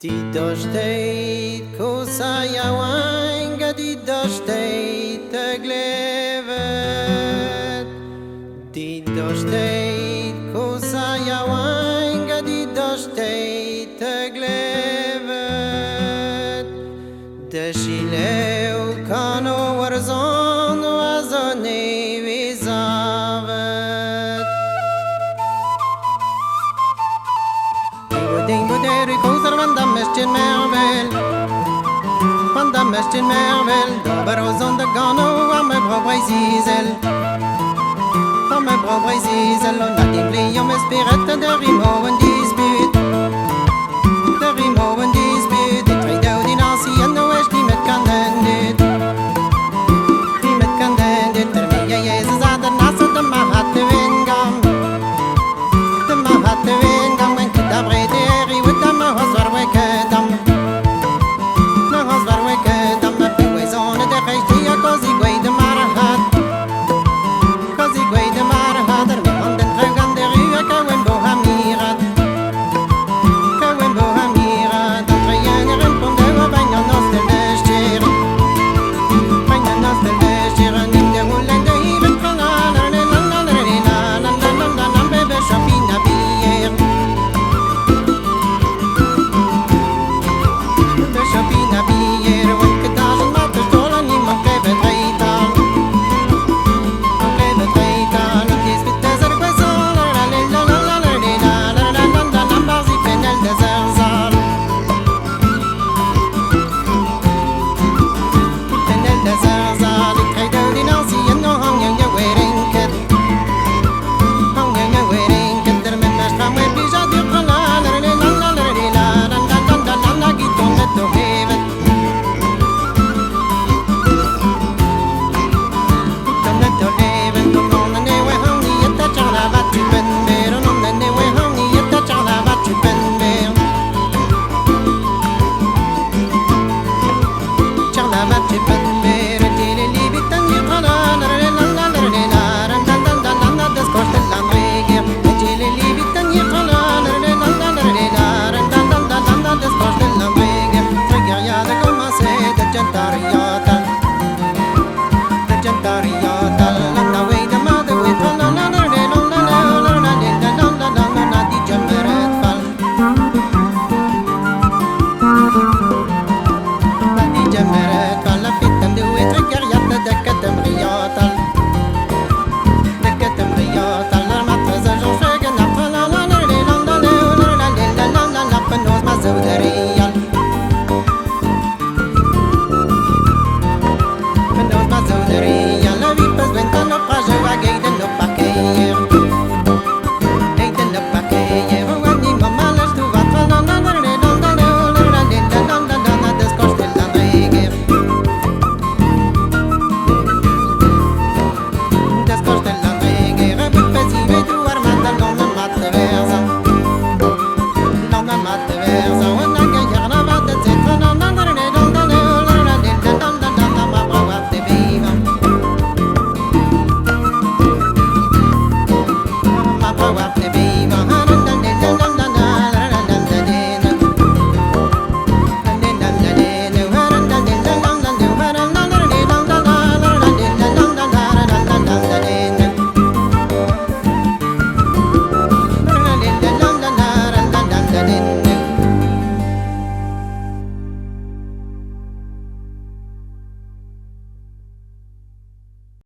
Die dochteit kosa yawainga die dochteit glevet. Die dochteit kosa yawainga die dochteit glevet. De shileu kano warzon wazone vizavet. Ding boderi kosa vanda mestin mervel. Vanda mestin mervel. Doberozon de gano a me propre zizel. A me propre zizel. On a dit on m'espérette de rimo en dispute. De rimo en dispute. De trade out in ancien no est die met kandendit. Die met kandendit. Termia jezus a de nasa de mahat de wingam. De mahat de wingam. En kitabre de eri with the mahos var wekedam. Mahos var wekedam. Na piwe zone de reistia kozi gwei de marahat. Kozi gwei de marahat. Er mi handen tregan de rua kawen bohamirat. Kawen bohamirat. En trejener en ponde wa baina nostel vestir. Baina nostel vestir. En in de hullen de hiven kanan. Bebe shapina bier. Bebe shapina bier. Wen kedazen mater stolen niemand klebe treital. Klebe treital. En dis bitezer kwezon. Barzi penel de zerzal. Penel de zerzal. Ik krijg de dinantie en no hang je werinket. Hang je werinket. Der met me stram en bija duur gelaan. Giton met nog even. Giton met nog even. Om non de newe hang die het dat jala wat je ben weer. Om de newe hang die het dat jala wat je ben weer. Jala wat je ben weer. Dile libit en je gelaan. Das kostet lang regier. Dile libit en je gelaan. Das kostet lang regier. Triggerjade commencé de gentariata. De gentariata. Landa wey de made wey trala. Die jamberet val. Die jamberet val. La fitem de wey triggerjade de ketem riatal. De ketem riatal. La matreze Jean Schwegen afala. La penos ma zouderial. Penos ma zouderial. La vipes ventano praje wa geiden no pakeir. Geiden no pakeir. Wani mama les tu va trala. Des kostel lan regier. Des kostel lan regier. Vipes i vedu armandal non me matte versa. Non me matte versa.